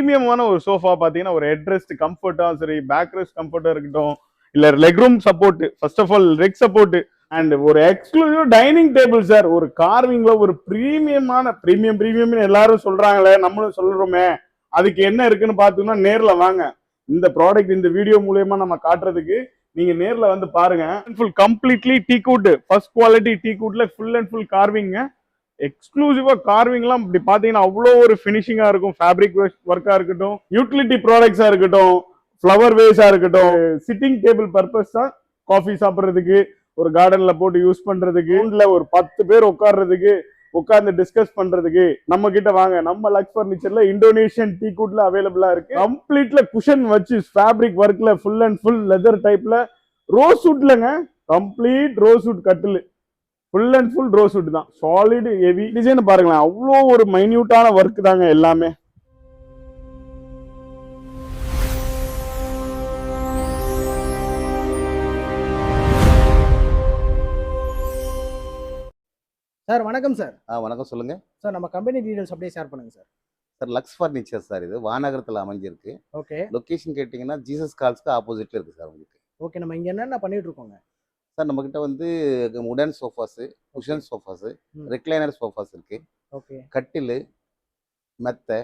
பிரீமியமான ஒரு சோஃபா பாத்தீங்கன்னா ஒரு ஹெட் ரெஸ்ட் கம்ஃபர்ட்டா சரி, பேக் ரெஸ்ட் கம்ஃபர்ட்டா இருக்கட்டும், இல்ல leg room support, first of all leg support and ஒரு எக்ஸ்க்ளூசிவ் டைனிங் டேபிள் சார். ஒரு கார்விங்ல ஒரு பிரீமியம் எல்லாரும் சொல்றாங்களே, நம்மளும் சொல்றோமே, அதுக்கு என்ன இருக்குன்னு பாத்தீங்கன்னா நேர்ல வாங்க. இந்த ப்ராடக்ட் இந்த வீடியோ மூலமா நம்ம காட்டுறதுக்கு நீங்க நேர்ல வந்து பாருங்க. Full completely teakwood, first quality டீக்வுட்ல ஃபுல் அண்ட் ஃபுல் கார்விங். எக்ஸ்க்ளூசிவா கார்விங்லாம் இப்படி பாத்தீங்கன்னா அவ்வளோ ஒரு ஃபினிஷிங்கா இருக்கும். ஃபேப்ரிக் ஒர்க்கா இருக்கட்டும், யூட்டிலிட்டி ப்ராடக்ட்ஸா இருக்கட்டும், ஃப்ளவர் வேஸா இருக்கட்டும், சிட்டிங் டேபிள் பர்பஸ் தான். காஃபி சாப்பிட்றதுக்கு, ஒரு கார்டன்ல போட்டு யூஸ் பண்றதுக்கு, இல்ல ஒரு 10 பேர் உட்கார்றதுக்கு, உட்கார்ந்து டிஸ்கஸ் பண்றதுக்கு நம்ம கிட்ட வாங்க. நம்ம லக்ஸ் பர்னிச்சர்ல இந்தோனேஷியன் டீக்வுட்ல அவைலபிளா இருக்கு. கம்ப்ளீட்ல குஷன் வச்சு ஃபேப்ரிக் ஒர்க்ல ஃபுல் அண்ட் ஃபுல் லெதர் டைப்ல ரோஸ் வுட்லங்க. கம்ப்ளீட் ரோஸ் வுட் கட்டில், full and full rose would தான். சாலிட் ஹெவி டிசைன் பாருங்களேன், அவ்வளோ ஒரு மைன்யூட்டான ஒர்க் தாங்க எல்லாமே. சார் வணக்கம் சார். வணக்கம் சொல்லுங்க சார். நம்ம கம்பெனி டீடைல்ஸ் அப்படியே ஷேர் பண்ணுங்க சார். Sir, Lux furniture sir. இது வானகரத்தில் அமைஞ்சிருக்கு. ஓகே. லொக்கேஷன் கேட்டிங்கன்னா ஜீசஸ் கால்ஸ்க்கு ஆப்போசிட்ல இருக்கு சார் உங்களுக்கு. ஓகே. நம்ம இங்கே என்னென்ன பண்ணிட்டு இருக்கோங்க சார்? நம்மக்கிட்ட வந்து உடன் sofas, cushion sofas, recliner sofas இருக்கு. ஓகே. கட்டில், மெத்தை,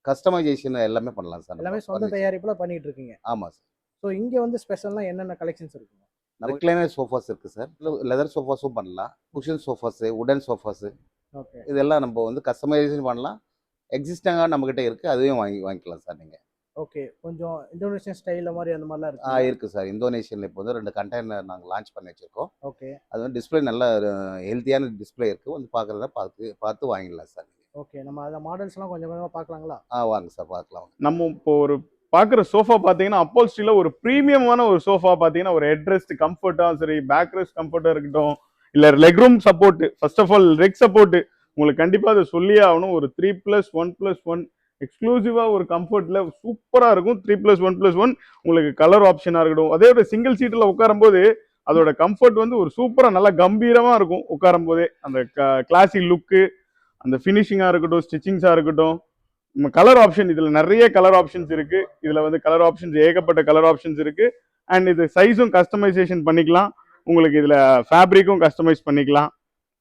கஸ்டமைசேஷன் எல்லாமே பண்ணலாம் சார். எல்லாமே சொந்த தயாரிப்பில் பண்ணிட்டு இருக்கீங்க? ஆமாம் சார். ஸோ இங்கே வந்து ஸ்பெஷல்லாம் என்னென்ன கலெக்ஷன்ஸ் இருக்குங்க? ரெக்லைனர் சோஃபாஸ் இருக்கு சார். லெதர் சோஃபாஸும் பண்ணலாம், குஷன் சோஃபாஸு, உடன் சோஃபாஸு, ஓகே. இதெல்லாம் நம்ம வந்து கஸ்டமைசேஷன் பண்ணலாம். எக்ஸிஸ்டாக நம்மக்கிட்ட இருக்குது, அதுவும் வாங்கிக்கலாம் சார் நீங்கள். ஓகே. கொஞ்சம் இந்தோனேஷியன் ஸ்டைலில் மாதிரி அந்த மாதிரிலாம் இருக்கு? இருக்குது சார். இந்தோனேஷியனில் இப்போ வந்து 2 கண்டெய்னர் நாங்கள் லான்ச் பண்ணி வச்சுருக்கோம். ஓகே. அது வந்து டிஸ்பிளே நல்ல ஹெல்த்தியான டிஸ்பிளே இருக்குது. வந்து பார்க்குறத பார்த்து வாங்கிடலாம் சார். ஓகே. நம்ம அதை மாடல்ஸ்லாம் கொஞ்சம் கொஞ்சமாக பார்க்கலாங்களா? வாங்க சார், பார்க்கலாம். நம்ம இப்போ ஒரு பாக்குற சோஃபா பாத்தீங்கன்னா அப்போல்ஸ்ட்ரியில ஒரு பிரீமியமான ஒரு சோஃபா பாத்தீங்கன்னா ஒரு ஹெட் ரெஸ்ட் கம்ஃபர்ட்டா சரி, பேக் ரெஸ்ட் கம்ஃபர்ட்டா இருக்கட்டும், இல்ல leg room support, first of all leg support உங்களுக்கு கண்டிப்பா அதை சொல்லியே ஆகணும். ஒரு 3+1+1 எக்ஸ்க்ளூசிவா ஒரு கம்ஃபர்ட்ல சூப்பரா இருக்கும். 3+1+1 உங்களுக்கு கலர் ஆப்ஷனா இருக்கட்டும். அதே ஒரு சிங்கிள் சீட்ல உட்காரும் போது அதோட கம்ஃபர்ட் வந்து ஒரு சூப்பரா நல்லா கம்பீரமா இருக்கும். உட்காரும் போதே அந்த கிளாசிக் லுக்கு, அந்த ஃபினிஷிங்கா இருக்கட்டும், ஸ்டிச்சிங்ஸா இருக்கட்டும், கலர் ஆப்ஷன் இதுல நிறைய கலர் ஆப்ஷன்ஸ் இருக்கு. இதுல வந்து கலர் ஆப்ஷன்ஸ் ஏகப்பட்ட கலர் ஆப்ஷன்ஸ் இருக்கு. அண்ட் இது சைஸும் கஸ்டமைசேஷன் பண்ணிக்கலாம். உங்களுக்கு இதுல ஃபேப்ரிக்கும் கஸ்டமைஸ் பண்ணிக்கலாம்.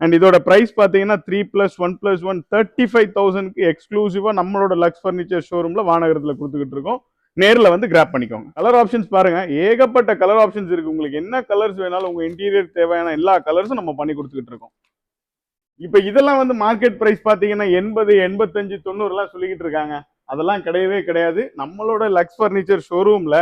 அண்ட் இதோட பிரைஸ் பாத்தீங்கன்னா 3+1+1 35,000க்கு எக்ஸ்க்ளூசிவா நம்மளோட லக்ஸ் ஃபர்னிச்சர் ஷோரூம்ல வானகரத்துல கொடுத்துக்கிட்டு இருக்கோம். நேர்ல வந்து கிராப் பண்ணிக்கோங்க. கலர் ஆப்ஷன்ஸ் பாருங்க, ஏகப்பட்ட கலர் ஆப்ஷன்ஸ் இருக்கு. உங்களுக்கு என்ன கலர்ஸ் வேணாலும், உங்க இன்டீரியர் தேவையான எல்லா கலர்ஸும் நம்ம பண்ணி கொடுத்துக்கிட்டு இருக்கோம். இப்ப இதெல்லாம் வந்து மார்க்கெட் பிரைஸ் பாத்தீங்கன்னா 80, 85, 90 சொல்லிக்கிட்டு இருக்காங்க. அதெல்லாம் கிடையவே கிடையாது. நம்மளோட லக்ஸ் ஃபர்னிச்சர் ஷோரூம்ல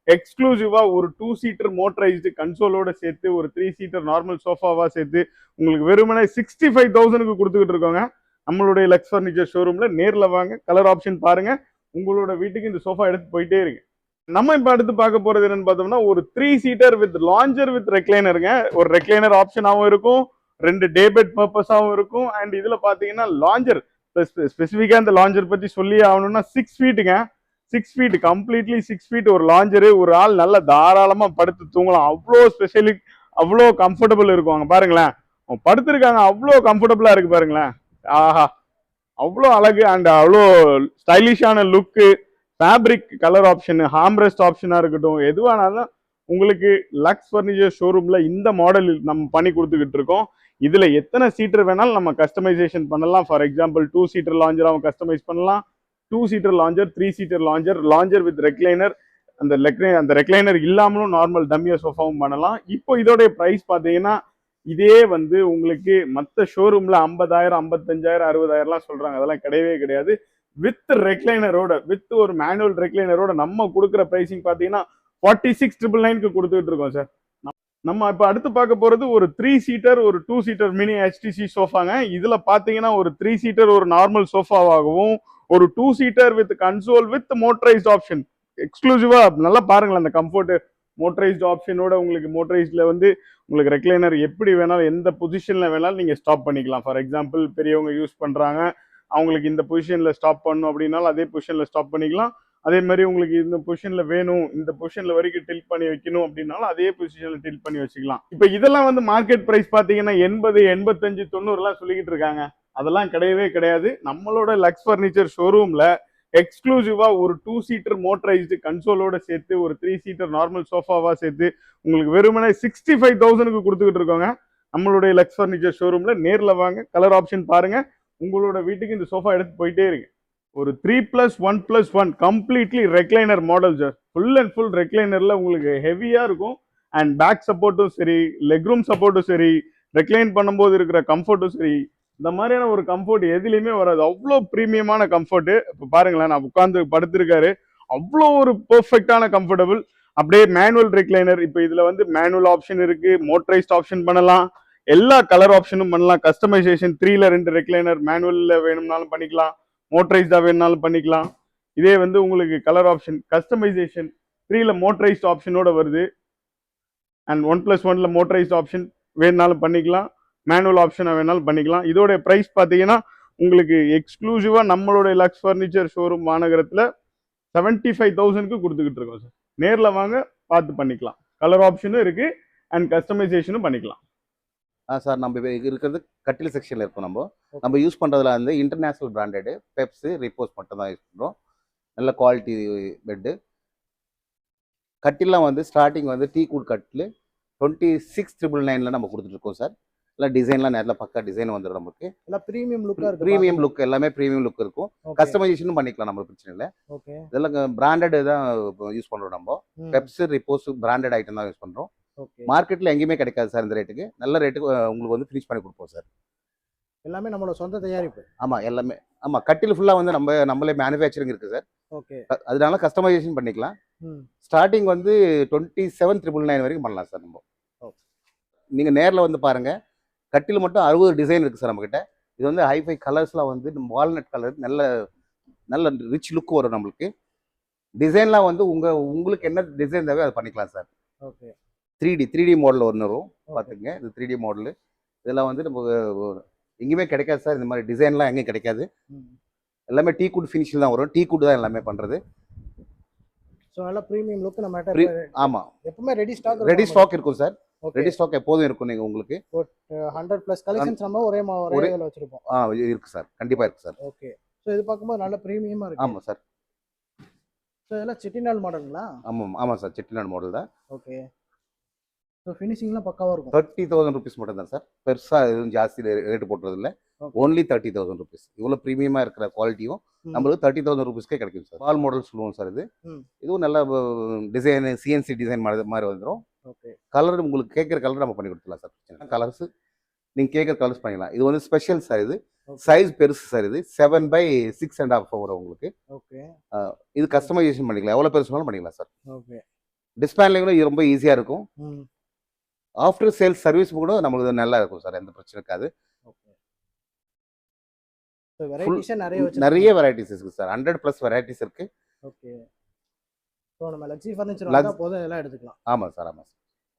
எக்ஸ்க்ளூசிவா ஒரு 2 சீட்டர் மோட்டரைஸ்டு கன்சோலோட சேர்த்து, ஒரு 3 சீட்டர் நார்மல் சோஃபாவா சேர்த்து உங்களுக்கு வெறுமனே 65,000க்கு கொடுத்துக்கிட்டு இருக்கோங்க. நம்மளுடைய லக்ஸ் ஃபர்னிச்சர் ஷோரூம்ல நேர்ல வாங்க, கலர் ஆப்ஷன் பாருங்க, உங்களோட வீட்டுக்கு இந்த சோஃபா எடுத்து போயிட்டே இருக்கு. நம்ம இப்ப அடுத்து பார்க்க போறது என்னன்னு பார்த்தோம்னா ஒரு 3 சீட்டர் வித் லாஞ்சர் வித் ரெக்லைனருங்க. ஒரு ரெக்லைனர் ஆப்ஷனாகவும் இருக்கும், 2 டே பெட் பர்பஸாகவும் இருக்கும். அண்ட் இதுல பாத்தீங்கன்னா லாஞ்சர் ஸ்பெசிஃபிக்கா இந்த லாஞ்சர் பத்தி சொல்லி ஆகணும்னா 6 ஃபீட்டுங்க. 6 ஃபீட், கம்ப்ளீட்லி 6 ஃபீட் ஒரு லாஞ்சரு. ஒரு ஆள் நல்லா தாராளமா படுத்து தூங்கலாம். அவ்வளோ ஸ்பெஷலி, அவ்வளோ கம்ஃபர்டபுள் இருக்கும். அங்க பாருங்களேன், படுத்திருக்காங்க, அவ்வளோ கம்ஃபர்டபுளா இருக்கு பாருங்களேன். ஆஹா, அவ்வளோ அழகு அண்ட் அவ்வளோ ஸ்டைலிஷான லுக்கு. ஃபேப்ரிக் கலர் ஆப்ஷன், ஹார்ம்ரெஸ்ட் ஆப்ஷனா இருக்கட்டும், எதுவானாலும் உங்களுக்கு லக்ஸ் ஃபர்னிச்சர் ஷோரூம்ல இந்த மாடல் நம்ம பண்ணி கொடுத்துக்கிட்டு இருக்கோம். இதுல எத்தனை சீட்டர் வேணாலும் நம்ம கஸ்டமைசேஷன் பண்ணலாம். ஃபார் எக்ஸாம்பிள் 2 சீட்டர் லாஞ்சராகவும் கஸ்டமைஸ் பண்ணலாம், 2 seater launcher, 3 seater launcher with recliner. அந்த ரெக்லைனர் இல்லாமலும் நார்மல் டம்மியா சோஃபாவும் பண்ணலாம். இப்போ இதோடைய பிரைஸ் பாத்தீங்கன்னா இதே வந்து உங்களுக்கு மற்ற ஷோரூம்ல 50,000, 55,000, 60,000 சொல்றாங்க. அதெல்லாம் கிடையவே கிடையாது. வித் ரெக்லைனரோட, வித் ஒரு மேனுவல் ரெக்லைனரோட நம்ம கொடுக்குற பிரைசிங் பாத்தீங்கன்னா 46,999க்கு கொடுத்துட்டு இருக்கோம் சார். நம்ம இப்ப அடுத்து பார்க்க போறது ஒரு 3 சீட்டர், ஒரு 2 சீட்டர் மினி HTC சோஃபாங்க. இதுல பாத்தீங்கன்னா ஒரு 3 சீட்டர் ஒரு நார்மல் சோஃபாவாகவும், ஒரு 2 seater with console with motorised option எக்ஸ்க்ளூசிவா நல்லா பாருங்களேன். அந்த கம்ஃபர்ட் மோட்டரைஸ்ட் ஆப்ஷனோட உங்களுக்கு மோட்டரைஸ்ட்ல வந்து உங்களுக்கு ரெக்லைனர் எப்படி வேணாலும் எந்த பொசிஷன்ல வேணாலும் நீங்க ஸ்டாப் பண்ணிக்கலாம். ஃபார் எக்ஸாம்பிள் பெரியவங்க யூஸ் பண்றாங்க, அவங்களுக்கு இந்த பொசிஷன்ல ஸ்டாப் பண்ணணும் அப்படின்னாலும் அதே பொசிஷன்ல ஸ்டாப் பண்ணிக்கலாம். அதே மாதிரி உங்களுக்கு இந்த பொசிஷன்ல வேணும், இந்த பொசிஷன்ல வரைக்கும் டில்ட் பண்ணி வைக்கணும் அப்படின்னாலும் அதே பொசிஷன்ல டில்ட் பண்ணி வச்சுக்கலாம். இப்ப இதெல்லாம் வந்து மார்க்கெட் பிரைஸ் பாத்தீங்கன்னா 80, 85, 90 சொல்லிக்கிட்டு இருக்காங்க. அதெல்லாம் கிடையவே கிடையாது. நம்மளோட லக்ஸ் ஃபர்னிச்சர் ஷோரூம்ல எக்ஸ்க்ளூசிவா ஒரு 2 சீட்டர் மோட்டரைஸ்டு கன்சோலோட சேர்த்து ஒரு 3 சீட்டர் நார்மல் சோஃபாவா சேர்த்து உங்களுக்கு வெறுமனே 65,000க்கு கொடுத்துக்கிட்டு இருக்கோங்க. நம்மளுடைய லக்ஸ் ஃபர்னிச்சர் ஷோரூம்ல நேர்ல வாங்க, கலர் ஆப்ஷன் பாருங்க, உங்களோட வீட்டுக்கு இந்த சோஃபா எடுத்து போயிட்டே இருங்க. ஒரு 3+1+1 completely recliner model sir. Full and full ரெக்லைனர்ல உங்களுக்கு ஹெவியா இருக்கும். அண்ட் பேக் சப்போர்ட்டும் சரி, லெக் ரூம் சப்போர்ட்டும் சரி, ரெக்லைன் பண்ணும்போது இருக்கிற கம்ஃபர்ட்டும் சரி, இந்த மாதிரியான ஒரு கம்ஃபர்ட் எதுலையுமே வராது. அவ்வளோ ப்ரீமியமான கம்ஃபர்ட். இப்போ பாருங்களேன், நான் உட்காந்து படுத்திருக்காரு, அவ்வளோ ஒரு பெர்ஃபெக்டான கம்ஃபர்டபுள். அப்படியே மேனுவல் ரெக்லைனர். இப்போ இதுல வந்து மேனுவல் ஆப்ஷன் இருக்கு, மோட்டரைஸ்ட் ஆப்ஷன் பண்ணலாம், எல்லா கலர் ஆப்ஷனும் பண்ணலாம். கஸ்டமைசேஷன் 3ல 2 ரெக்லைனர், மேனுவல்ல வேணும்னாலும் பண்ணிக்கலாம், மோட்டரைஸ்டா வேணும்னாலும் பண்ணிக்கலாம். இதே வந்து உங்களுக்கு கலர் ஆப்ஷன் கஸ்டமைசேஷன் 3ல மோட்டரைஸ்ட் ஆப்ஷனோட வருது. அண்ட் 1+1ல மோட்டரைஸ்ட் ஆப்ஷன் வேணுனாலும் பண்ணிக்கலாம், மேனுவல் ஆப்ஷனை வேணாலும் பண்ணிக்கலாம். இதோட ப்ரைஸ் பார்த்தீங்கன்னா உங்களுக்கு எக்ஸ்க்ளூசிவா நம்மளுடைய லக்ஸ் ஃபர்னிச்சர் ஷோரூம் மாநகரத்தில் 75,000க்கு கொடுத்துக்கிட்டு இருக்கோம் சார். நேரில் வாங்க, பார்த்து பண்ணிக்கலாம். கலர் ஆப்ஷனும் இருக்கு அண்ட் கஸ்டமைசேஷனும் பண்ணிக்கலாம். சார் நம்ம இருக்கிறது கட்டில் செக்ஷனில் இருக்கும். நம்ம யூஸ் பண்ணுறதுல வந்து இன்டர்நேஷ்னல் பிராண்டடு பெப்ஸு ரிப்போஸ் மட்டும் தான் யூஸ் பண்ணுறோம். நல்ல குவாலிட்டி பெட்டு. கட்டிலாம் வந்து ஸ்டார்டிங் வந்து டீ குட் கட்டில் 26,999 நம்ம கொடுத்துட்ருக்கோம் சார். எல்லாம் டிசைன்லாம் நேரில் பக்கா டிசைன் வந்துடும். நமக்கு எல்லாம் ப்ரீமியம் லுக்காக இருக்கும். ப்ரீமியம் லுக், எல்லாமே ப்ரீமியம் லுக் இருக்கும். கஸ்டமைசேஷனும் பண்ணிக்கலாம், நம்மளுக்கு பிரச்சனை இல்லை. ஓகே, இதெல்லாம் பிராண்டட் தான் யூஸ் பண்ணுறோம். நம்ம பெப்ஸ் ரிப்போஸ் பிராண்டட் ஐட்டம் தான் யூஸ் பண்ணுறோம். மார்க்கெட்டில் எங்கேயுமே கிடைக்காது சார் இந்த ரேட்டுக்கு. நல்ல ரேட்டுக்கு உங்களுக்கு வந்து ஃபினிஷ் பண்ணி கொடுப்போம் சார். எல்லாமே நம்மளோட சொந்த தயாரிப்பு. ஆமாம், எல்லாமே. ஆமாம், கட்டில் ஃபுல்லாக வந்து நம்மளே மேனுஃபேக்சரிங் இருக்குது சார். ஓகே, அதனால கஸ்டமைசேஷன் பண்ணிக்கலாம். ஸ்டார்டிங் வந்து 27,999 வரைக்கும் பண்ணலாம் சார். நம்ம நீங்கள் நேரில் வந்து பாருங்கள். கட்டில் மட்டும் 60 டிசைன் இருக்குது சார் நம்மக்கிட்ட. இது வந்து ஹைஃபை கலர்ஸ்லாம் வந்து வால்நட் கலர், நல்ல ரிச் லுக் வரும் நம்மளுக்கு. டிசைன்லாம் வந்து உங்களுக்கு என்ன டிசைன் தேவை அதை பண்ணிக்கலாம் சார். ஓகே, 3D மாடல் ஒன்று வரும், பார்த்துங்க. இது 3D மாடலு. இதெல்லாம் வந்து நம்ம எங்கேயுமே கிடைக்காது சார். இந்த மாதிரி டிசைன்லாம் எங்கேயும் கிடைக்காது. எல்லாமே டீ குட் ஃபினிஷில் தான் வரும். டீ குட் தான் எல்லாமே பண்ணுறது. ஸோ நல்லா ப்ரீமியம் லுக் நம்ம. ஆமாம், எப்பவுமே ரெடி ஸ்டாக் இருக்கும் சார். ரெடி ஸ்டாக் எப்போதும் இருக்கும். நீங்கள் உங்களுக்கு 100+ கலெக்ஷன்ஸ் நம்ம ஒரே இதில் வச்சிருப்போம். இருக்கு சார், கண்டிப்பாக இருக்கு சார். ஓகே, ஸோ இது பார்க்கும்போது நல்ல ப்ரீமியமாக இருக்கு. ஆமாம் சார். ஸோ இதெல்லாம் செட்டிநாடு மாடலுங்களா? ஆமாம் சார், செட்டிநாடு மாடல் தான். ஓகே, ஸோ ஃபினிஷிங்லாம் பக்காவாக இருக்கும். 30,000 ருபீஸ் மட்டும் தான் சார். பெருசாக எதுவும் ஜாஸ்தி ரேட்டு போட்டுறது இல்லை. Only 30,000 rupees. இவ்வளோ ப்ரீமியமாக இருக்கிற குவாலிட்டியும் நம்மளுக்கு 30,000 ருபீஸ்க்கே கிடைக்கும் சார். பால் மாடல் சொல்லுவோம் சார். இதுவும் நல்ல டிசைன், CNC டிசைன் மாதிரி வந்துடும். ஓகே, கலர் உங்களுக்கு கேட்குற கலர் நம்ம பண்ணி கொடுத்துலாம் சார். கலர்ஸ் நீங்கள் கேட்குற கலர்ஸ் பண்ணிக்கலாம். இது வந்து ஸ்பெஷல் சார். இது சைஸ் பெருசு சார். இது 7/6.5 வரும் உங்களுக்கு. ஓகே, இது கஸ்டமைசேஷன் பண்ணிக்கலாம். எவ்வளோ பெருசுனாலும் பண்ணிக்கலாம் சார். ஓகே, டிஸ்பேண்ட்லிங்கும் இது ரொம்ப ஈஸியாக இருக்கும். ஆஃப்டர் சேல்ஸ் சர்வீஸ் கூட நம்மளுக்கு நல்லா இருக்கும் சார். எந்த பிரச்சனை இருக்காது. நிறைய வெரைட்டிஸ் இருக்கு சார். 100+ வெரைட்டிஸ் இருக்கு. ஓகே, சோ நம்ம லக்ஸி ஃபர்னிச்சர் வந்தா போதும், எல்லாம் எடுத்துக்கலாம். ஆமா சார், ஆமா சார்.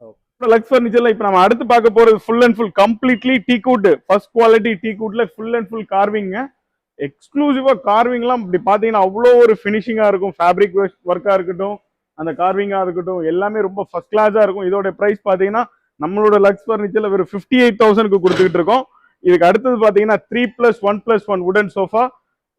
ஓகே, லக்ஸ் ஃபர்னிச்சர்ல இப்போ நம்ம அடுத்து பார்க்க போறது full and full completely teakwood, first quality டீக்வுட்ல ஃபுல் அண்ட் ஃபுல் கார்விங். எக்ஸ்க்ளூசிவா கார்விங்லாம் இப்படி பாத்தீங்கன்னா அவ்வளோ ஒரு ஃபினிஷிங்கா இருக்கும். ஃபேப்ரிக் ஒர்க்கா இருக்கட்டும், அந்த கார்விங்கா இருக்கட்டும், எல்லாமே ரொம்ப ஃபர்ஸ்ட் கிளாஸா இருக்கும். இதோட பிரைஸ் பாத்தீங்கன்னா நம்மளோட லக்ஸ் ஃபர்னிச்சர்ல வெறும் 58,000க்கு கொடுத்துக்கிட்டு இருக்கோம். இதுக்கு அடுத்தது பாத்தீங்கன்னா 3+1+1 உடன் சோஃபா.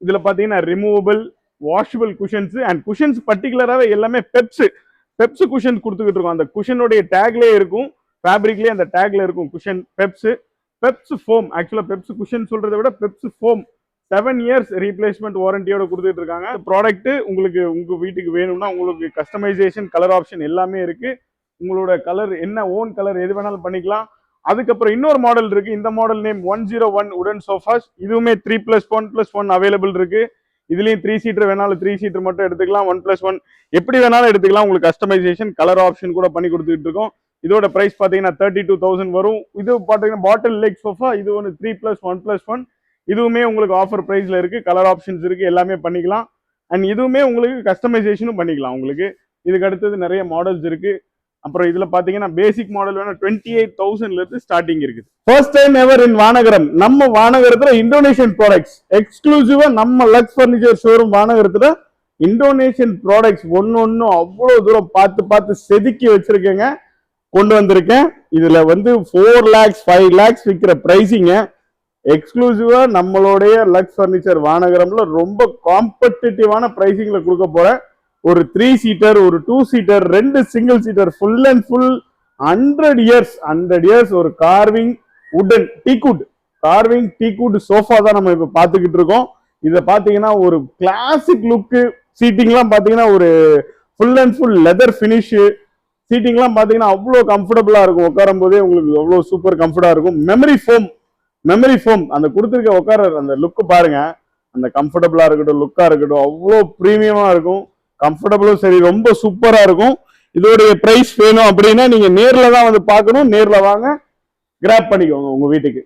இதுல பாத்தீங்கன்னா removable, washable cushions and cushions பர்டிகுலராகவே எல்லாமே பெப்ஸ் குஷன் கொடுத்துக்கிட்டு இருக்கோம். அந்த குஷனுடைய டேக்லேயே இருக்கும், ஃபேப்ரிக்லேயே அந்த டேக்ல இருக்கும் குஷன் பெப்ஸ் ஃபோம். ஆக்சுவலாக பெப்ஸ் குஷன் சொல்றதை விட பெப்ஸ் ஃபோம் 7 இயர்ஸ் ரீப்ளேஸ்மெண்ட் வாரண்டியோட கொடுத்துட்டு இருக்காங்க. ப்ராடக்ட் உங்களுக்கு உங்க வீட்டுக்கு வேணும்னா உங்களுக்கு கஸ்டமைசேஷன், கலர் ஆப்ஷன் எல்லாமே இருக்கு. உங்களோட கலர் என்ன ஓன் கலர் எது வேணாலும் பண்ணிக்கலாம். அதுக்கப்புறம் இன்னொரு மாடல் இருக்கு. இந்த மாடல் நேம் 101 உடன் சோஃபாஸ். இதுவுமே 3+1+1 அவைலபிள் இருக்கு. இதுலயும் 3 சீட்டர் வேணாலும் 3 சீட்டர் மட்டும் எடுத்துக்கலாம், 1+1 எப்படி வேணாலும் எடுத்துக்கலாம். உங்களுக்கு கஸ்டமைசேஷன், கலர் ஆப்ஷன் கூட பண்ணி கொடுத்துட்டு இருக்கோம். இதோட பிரைஸ் பாத்தீங்கன்னா 32,000 வரும். இது பாத்தீங்கன்னா பாட்டில் லெக் சோஃபா. இது ஒன்று 3+1+1. இதுவுமே உங்களுக்கு ஆஃபர் பிரைஸ்ல இருக்கு. கலர் ஆப்ஷன்ஸ் இருக்கு, எல்லாமே பண்ணிக்கலாம். அண்ட் இதுவுமே உங்களுக்கு கஸ்டமைசேஷனும் பண்ணிக்கலாம். உங்களுக்கு இதுக்கு அடுத்தது நிறைய மாடல்ஸ் இருக்கு. அப்புறம் இதுல பாத்தீங்கன்னா பேசிக் மாடல் வேணா 28,000ல இருந்து ஸ்டார்டிங் இருக்குது. First time ever in Vanagaram. நம்ம வானகரத்துல இந்தோனேஷியன் ப்ராடக்ட்ஸ் எக்ஸ்க்ளூசிவா நம்ம லக்ஸ் ஃபர்னிச்சர் ஷோரூம் வானகரத்துல இந்தோனேஷியன் ப்ராடக்ட்ஸ் ஒன்னு அவ்வளவு தூரம் பார்த்து செதுக்கி வச்சிருக்கேங்க, கொண்டு வந்திருக்கேன். இதுல வந்து 4 lakhs 5 lakhs விற்கிற பிரைசிங்க எக்ஸ்க்ளூசிவா நம்மளுடைய லக்ஸ் ஃபர்னிச்சர் வானகரம்ல ரொம்ப காம்படிட்டிவான பிரைசிங்ல கொடுக்க போற ஒரு 3 சீட்டர், ஒரு 2 seater, 2 single seater, full and full 100 years ஒரு கார்விங் வுடன் டீக்வுட் கார்விங் டீக்வுட் சோஃபா தான் நம்ம இப்ப பாத்துக்கிட்டு இருக்கோம். இத பாத்தீங்கன்னா ஒரு கிளாசிக் லுக்கு, சீட்டிங்லாம் பாத்தீங்கன்னா ஒரு full and full leather finish, சீட்டிங்லாம் பாத்தீங்கன்னா அவ்வளோ கம்ஃபர்டபுளா இருக்கும். உட்காரும் போதே உங்களுக்கு அவ்வளோ சூப்பர் கம்ஃபர்டா இருக்கும். மெமரி ஃபோம் அந்த கொடுத்துருக்க உட்கார அந்த லுக்கு பாருங்க, அந்த கம்ஃபர்டபுளா இருக்கட்டும், லுக்கா இருக்கட்டும், அவ்வளோ ப்ரீமியமா இருக்கும். கம்ஃபர்டபுளும் சரி, ரொம்ப சூப்பரா இருக்கும். இதோடைய பிரைஸ் வேணும் அப்படின்னா நீங்க நேர்ல தான் வந்து பார்க்கணும். நேர்ல வாங்க, கிராப் பண்ணிக்கோங்க உங்க வீட்டுக்கு.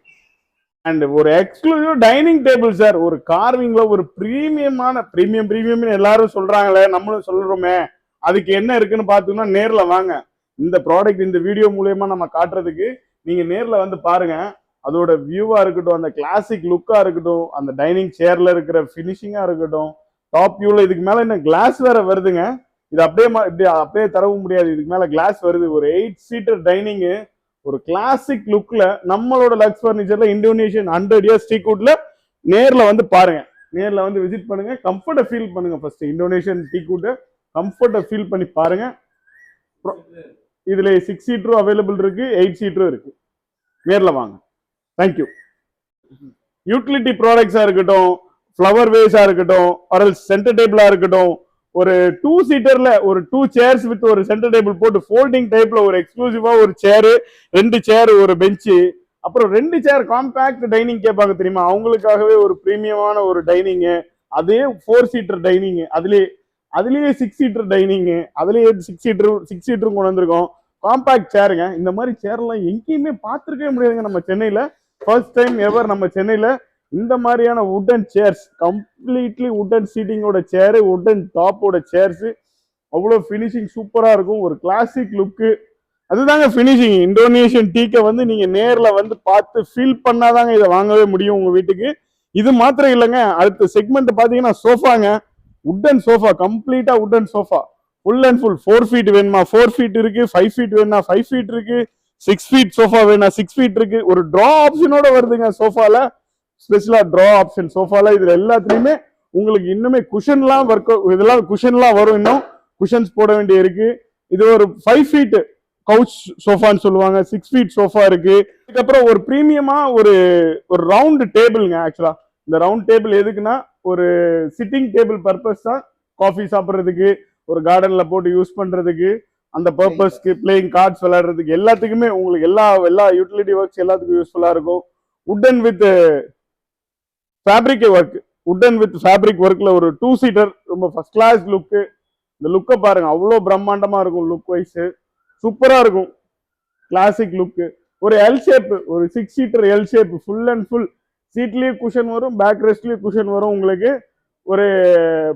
அண்ட் ஒரு எக்ஸ்க்ளூசிவ் டைனிங் டேபிள் சார், ஒரு கார்விங்ல ஒரு பிரீமியம் எல்லாரும் சொல்றாங்களே, நம்மளும் சொல்றோமே, அதுக்கு என்ன இருக்குன்னு பாத்தீங்கன்னா நேர்ல வாங்க. இந்த ப்ராடக்ட் இந்த வீடியோ மூலயமா நம்ம காட்டுறதுக்கு நீங்க நேர்ல வந்து பாருங்க. அதோட வியூவா இருக்கட்டும், அந்த கிளாசிக் லுக்கா இருக்கட்டும், அந்த டைனிங் சேர்ல இருக்கிற பினிஷிங்கா இருக்கட்டும், டாப் வியூல இதுக்கு மேல என்ன கிளாஸ் வேற வருதுங்க. இது அப்படியே தரவும் முடியாது, இதுக்கு மேல கிளாஸ் வருது. ஒரு 8 சீட்டர் டைனிங், ஒரு கிளாசிக் லுக்ல நம்மளோட லக்ஸ் ஃபர்னிச்சர்ல இந்தோனேஷியன் 100 இயர்ஸ் டீக்வுட்ல நேர்ல வந்து பாருங்க. நேர்ல வந்து விசிட் பண்ணுங்க, கம்ஃபர்ட்டை ஃபீல் பண்ணுங்க. ஃபர்ஸ்ட் இந்தோனேஷியன் டீக்வுட் கம்ஃபர்ட்டை ஃபீல் பண்ணி பாருங்க. இதுல 6 சீட்டரும் அவைலபிள் இருக்கு, 8 சீட்டரும் இருக்கு. நேர்ல வாங்க. தேங்க்யூ. யூட்டிலிட்டி ப்ராடக்ட்ஸா இருக்கட்டும், ஃப்ளவர் வேஸா இருக்கட்டும், ஒரு சென்டர் டேபிளா இருக்கட்டும், ஒரு 2 சீட்டர்ல ஒரு 2 சேர்ஸ் வித் ஒரு சென்டர் டேபிள் போட்டு ஃபோல்டிங் டைப்ல ஒரு எக்ஸ்க்ளூசிவா ஒரு சேரு, 2 சேர், ஒரு பெஞ்சு, அப்புறம் 2 சேர் காம்பேக்ட் டைனிங் கேட்பாங்க தெரியுமா, அவங்களுக்காகவே ஒரு பிரீமியமான ஒரு டைனிங். அதே 4 சீட்டர் டைனிங், அதுலயே 6 சீட்டர் டைனிங், அதுலயே 6 சீட்டரும் கொண்டு வந்திருக்கோம். காம்பேக்ட் சேருங்க. இந்த மாதிரி சேர்லாம் எங்கேயுமே பார்த்துருக்கவே முடியாதுங்க நம்ம சென்னையில. ஃபர்ஸ்ட் டைம் எவர் நம்ம சென்னையில இந்த மாதிரியான வுடன் சேர்ஸ், கம்ப்ளீட்லி வுடன் சீட்டிங்கோட சேரு, வுடன் டாப்போட சேர்ஸ், அவ்வளோ ஃபினிஷிங் சூப்பரா இருக்கும். ஒரு கிளாசிக் லுக்கு, அதுதாங்க ஃபினிஷிங். இந்தோனேஷியன் டீக்கை வந்து நீங்க நேர்ல வந்து பார்த்து ஃபீல் பண்ணாதாங்க இதை வாங்கவே முடியும் உங்க வீட்டுக்கு. இது மாத்திரம் இல்லைங்க, அடுத்த செக்மெண்ட் பாத்தீங்கன்னா சோஃபாங்க. வுடன் சோஃபா, கம்ப்ளீட்டா wooden sofa, full and full. 4 feet வேணுமா 4 ஃபீட் இருக்கு, 5 ஃபீட் வேணுமா 5 ஃபீட் இருக்கு, 6 ஃபீட் சோஃபா வேணா 6 ஃபீட் இருக்கு. ஒரு ட்ரா ஆப்ஷனோட வருதுங்க சோஃபால, ஸ்பெஷலா ட்ரா ஆப்ஷன் சோஃபால. இதுல எல்லாத்துலயுமே உங்களுக்கு இன்னுமே குஷன்லாம் இதெல்லாம் குஷன்லாம் வரும். இன்னும் குஷன்ஸ் போட வேண்டிய இருக்கு. இது ஒரு 5 ஃபீட் கவுச் சோஃபான்னு சொல்லுவாங்க, 6 ஃபீட் சோஃபா இருக்கு. அதுக்கப்புறம் ஒரு பிரீமியமா ஒரு ரவுண்ட் டேபிள்ங்க. ஆக்சுவலா இந்த ரவுண்ட் டேபிள் எதுக்குன்னா ஒரு சிட்டிங் டேபிள் பர்பஸ் தான், காஃபி சாப்பிட்றதுக்கு, ஒரு கார்டன்ல போட்டு யூஸ் பண்றதுக்கு, அந்த பர்பஸ்க்கு, பிளேயிங் கார்ட்ஸ் விளையாடுறதுக்கு, எல்லாத்துக்குமே உங்களுக்கு எல்லா யூட்டிலிட்டி ஒர்க்ஸ் எல்லாத்துக்கும் யூஸ்ஃபுல்லா இருக்கும். வுடன் வித் ஃபேப்ரிக் ஒர்க், வுடன் வித் ஃபேப்ரிக் ஒர்க்ல ஒரு 2 சீட்டர், ரொம்ப ஃபர்ஸ்ட் கிளாஸ் லுக்கு. இந்த லுக்கை பாருங்க, அவ்வளோ பிரம்மாண்டமா இருக்கும். லுக் வைஸ் சூப்பரா இருக்கும், கிளாசிக் லுக்கு. ஒரு எல் ஷேப், ஒரு 6 seater L shape, full and full சீட்லயே குஷன் வரும், பேக் ரெஸ்ட்லயே குஷன் வரும். உங்களுக்கு ஒரு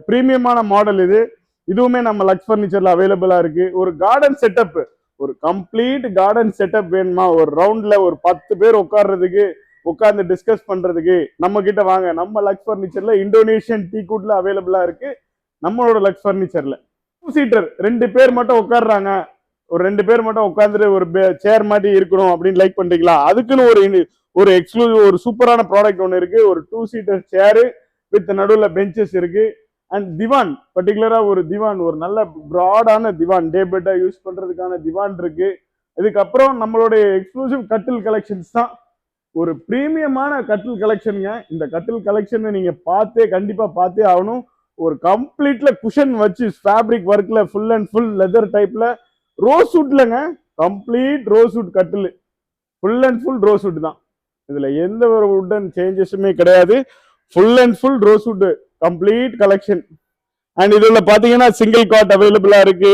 பிரீமியமான மாடல் இது. இதுவுமே நம்ம லக்ஸ் ஃபர்னிச்சர்ல அவைலபிளா இருக்கு. ஒரு கார்டன் செட்டப், ஒரு கம்ப்ளீட் கார்டன் செட்டப் வேணுமா, ஒரு ரவுண்ட்ல ஒரு 10 பேர் உட்கார்றதுக்கு, உட்கார்ந்து டிஸ்கஸ் பண்றதுக்கு நம்ம கிட்ட வாங்க. நம்ம லக்ஸ் ஃபர்னிச்சர்ல இந்தோனேஷியன் டீக்வுட்ல அவைலபிளா இருக்கு. நம்மளோட லக்ஸ் ஃபர்னிச்சர்ல 2 சீட்டர் 2 பேர் மட்டும் உட்கார்றாங்க, ஒரு 2 பேர் மட்டும் உட்கார்ந்துட்டு ஒரு சேர் மாதிரி இருக்கணும் அப்படின்னு லைக் பண்றீங்களா, அதுக்குன்னு ஒரு எக்ஸ்க்ளூசிவ் ஒரு சூப்பரான ப்ராடக்ட் ஒன்று இருக்கு. ஒரு 2 சீட்டர் சேரு வித் நடுவில் பெஞ்சஸ் இருக்கு. அண்ட் திவான், பர்டிகுலரா ஒரு திவான், ஒரு நல்ல ப்ராடான திவான், டே பெட்டா யூஸ் பண்றதுக்கான திவான் இருக்கு. இதுக்கப்புறம் நம்மளுடைய எக்ஸ்க்ளூசிவ் கட்டில் கலெக்ஷன்ஸ் தான், ஒரு பிரீமியமான கட்டில் கலெக்ஷனுங்க. இந்த கட்டில் கலெக்ஷனை நீங்க கண்டிப்பா பார்த்தே ஆகணும். ஒரு கம்ப்ளீட்ல குஷன் வச்சு ஃபேப்ரிக் ஒர்க்ல ஃபுல் அண்ட் ஃபுல் லெதர் டைப்ல ரோஸ் வுட்லங்க, கம்ப்ளீட் ரோஸ் வுட் கட்டில், full and full rose would தான். இதுல எந்த ஒரு வுடன் சேஞ்சஸுமே கிடையாது. Full and full rose would complete collection. And இதுல பாத்தீங்கன்னா சிங்கிள் காட் அவைலபிளா இருக்கு,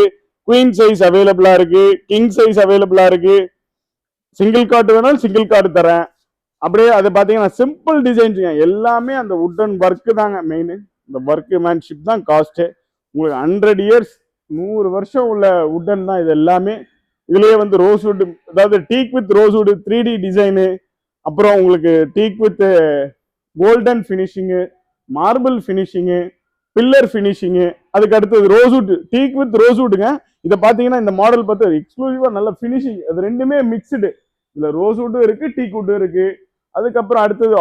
குவீன் சைஸ் அவைலபிளா இருக்கு, கிங் சைஸ் அவைலபிளா இருக்கு. சிங்கிள் காட் வேணாலும் சிங்கிள் காட் தரேன். அப்படியே அது பாத்தீங்கன்னா சிம்பிள் டிசைன்ஸுங்க, எல்லாமே அந்த வுடன் ஒர்க் தாங்க மெயின். இந்த ஒர்க் மேன்ஷிப் தான் காஸ்ட். உங்களுக்கு 100 இயர்ஸ் 100 வருஷம் உள்ள வுடன் தான் இது எல்லாமே. இதுலயே வந்து ரோஸ் வுட், அதாவது teak with rose wood 3D design, அப்புறம் உங்களுக்கு teak with golden finishing, marble finishing, pillar finishing, அதுக்கு அடுத்தது ரோஸ்வுட், டீக் வித் ரோஸ்வுட்டுங்க. இதை பார்த்தீங்கன்னா இந்த மாடல் பார்த்து எக்ஸ்க்ளூசிவா நல்ல ஃபினிஷிங், அது ரெண்டுமே மிக்ஸ்டு. இதுல ரோஸ்வுட்டும் இருக்கு, டீக் வுட்டும் இருக்கு. அதுக்கப்புறம் அடுத்தது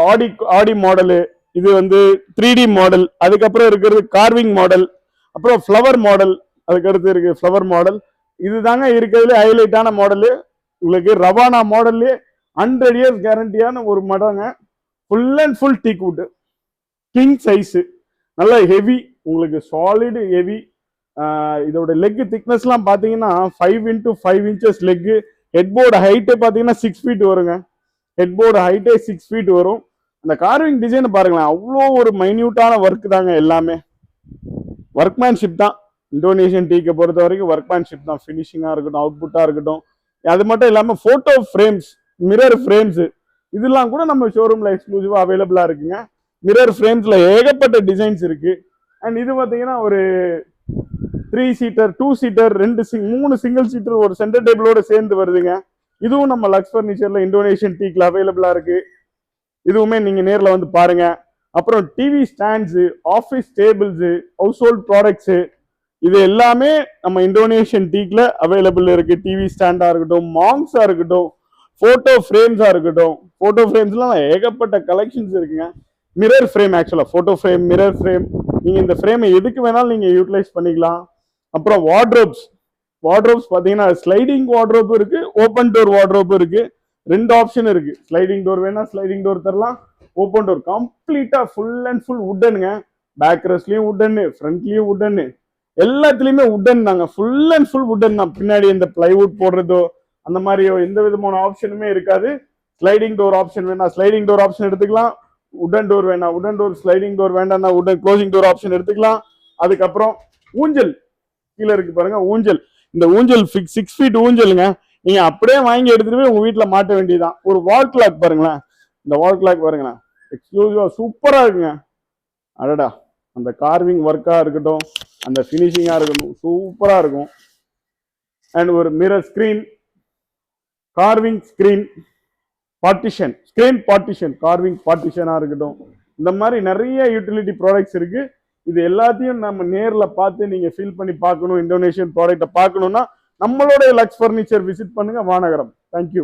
ஆடி மாடலு, இது வந்து 3D மாடல், அதுக்கப்புறம் இருக்கிறது கார்விங் மாடல், அப்புறம் ஃப்ளவர் மாடல், அதுக்கடுத்து இருக்கு ஃப்ளவர் மாடல். இதுதாங்க இருக்கிறதுல ஹைலைட்டான மாடலு. உங்களுக்கு ரவானா மாடல்லே 100 இயர்ஸ் கேரண்டியான ஒரு மடங்க. Full and full teak wood, king size, நல்ல ஹெவி, உங்களுக்கு சாலிடு ஹெவி. இதோட லெக் திக்னஸ்லாம் பார்த்தீங்கன்னா 5 into 5 inches லெக்கு. ஹெட்போர்டு ஹைட்டே பார்த்தீங்கன்னா 6 feet வருங்க. ஹெட்போர்டு ஹைட்டே 6 feet வரும். அந்த கார்விங் டிசைன் பாருங்களேன், அவ்வளோ ஒரு மைன்யூட்டான ஒர்க் தாங்க. எல்லாமே ஒர்க்மேன்ஷிப் தான். இந்தோனேஷியன் டீக்கை பொறுத்த வரைக்கும் ஒர்க்மேன்ஷிப் தான். ஃபினிஷிங்காக இருக்கட்டும், அவுட்புட்டாக இருக்கட்டும். அது மட்டும் இல்லாமல் ஃபோட்டோ ஃப்ரேம்ஸ், மிரர் ஃப்ரேம்ஸு, இதெல்லாம் கூட நம்ம ஷோரூமில் எக்ஸ்க்ளூசிவாக அவைலபிளாக இருக்குங்க. மிரர் ஃப்ரேம்ஸில் ஏகப்பட்ட டிசைன்ஸ் இருக்கு. அண்ட் இது பார்த்தீங்கன்னா ஒரு 3 seater, 2 seater, 3 சிங்கிள் சீட்டர் ஒரு சென்டர் டேபிளோட சேர்ந்து வருதுங்க. இதுவும் நம்ம லக்ஸ் ஃபர்னிச்சர்ல இந்தோனேஷியன் டீக்ல அவைலபிளா இருக்கு. இதுவுமே நீங்க நேர்ல வந்து பாருங்க. அப்புறம் TV stands, office tables, house hold products, இது எல்லாமே நம்ம இந்தோனேஷியன் டீக்ல அவைலபிள் இருக்கு. டிவி ஸ்டாண்டா இருக்கட்டும், மாங்ஸா இருக்கட்டும், போட்டோ ஃப்ரேம்ஸா இருக்கட்டும். போட்டோ ஃப்ரேம்ஸ்லாம் ஏகப்பட்ட கலெக்ஷன்ஸ் இருக்குங்க. மிரர் ஃப்ரேம், ஆக்சுவலா போட்டோ ஃப்ரேம், மிரர் ஃப்ரேம், நீங்க இந்த ஃப்ரேமை எதுக்கு வேணாலும் நீங்க யூட்டிலைஸ் பண்ணிக்கலாம். அப்புறம் வார்ட்ரோப்ஸ் பார்த்தீங்கன்னா ஸ்லைடிங் வார்ட்ரோப் இருக்கு, ஓப்பன் டோர் வார்ட்ரோப் இருக்கு. 2 ஆப்ஷன் இருக்கு. ஸ்லைடிங் டோர் வேணா ஸ்லைடிங் டோர் தரலாம், ஓப்பன் டோர். கம்ப்ளீட்டா ஃபுல் அண்ட் ஃபுல் உட்டனுங்க. பேக் ரெஸ்ட்லயும் உட்டன்னு, ஃப்ரண்ட்லயும் உட்டன்னு, எல்லாத்துலயுமே உட்டன் தாங்க. ஃபுல் அண்ட் ஃபுல் உட்டன் தான். பின்னாடி இந்த பிளைவுட் போடுறதோ அந்த மாதிரியோ எந்த விதமான ஆப்ஷனுமே இருக்காது. ஸ்லைடிங் டோர் ஆப்ஷன் வேணா ஸ்லைடிங் டோர் ஆப்ஷன் எடுத்துக்கலாம், உடன் டோர் வேணா உடன் டோர், ஸ்லைடிங் டோர் வேண்டாம்னா உடன் க்ளோசிங் டோர் ஆப்ஷன் எடுத்துக்கலாம். அதுக்கப்புறம் ஊஞ்சல் கீழே இருக்கு பாருங்க, ஊஞ்சல். இந்த ஊஞ்சல் 6 feet ஊஞ்சலுங்க. நீங்க அப்படியே வாங்கி எடுத்துட்டு போய் உங்க வீட்டுல மாட்ட வேண்டியதுதான். ஒரு வால் கிளாக் பாருங்களேன், இந்த வால் கிளாக் பாருங்களேன், எக்ஸ்க்ளூசிவா சூப்பரா இருக்குங்க. அடடா, அந்த கார்விங் ஒர்க்கா இருக்கட்டும், அந்த ஃபினிஷிங்கா இருக்கட்டும், சூப்பரா இருக்கும். அண்ட் ஒரு mirror screen, carving screen partition, screen partition, carving பார்ட்டிஷனா இருக்கட்டும். இந்த மாதிரி நிறைய யூட்டிலிட்டி ப்ராடக்ட்ஸ் இருக்கு. இது எல்லாத்தையும் நம்ம நேர்ல பார்த்து நீங்க ஃபீல் பண்ணி பார்க்கணும். இந்தோனேஷியன் ப்ராடக்ட்டை பார்க்கணும்னா நம்மளோட லக்ஸ் ஃபர்னிச்சர் விசிட் பண்ணுங்க, வானகரம். தேங்க்யூ.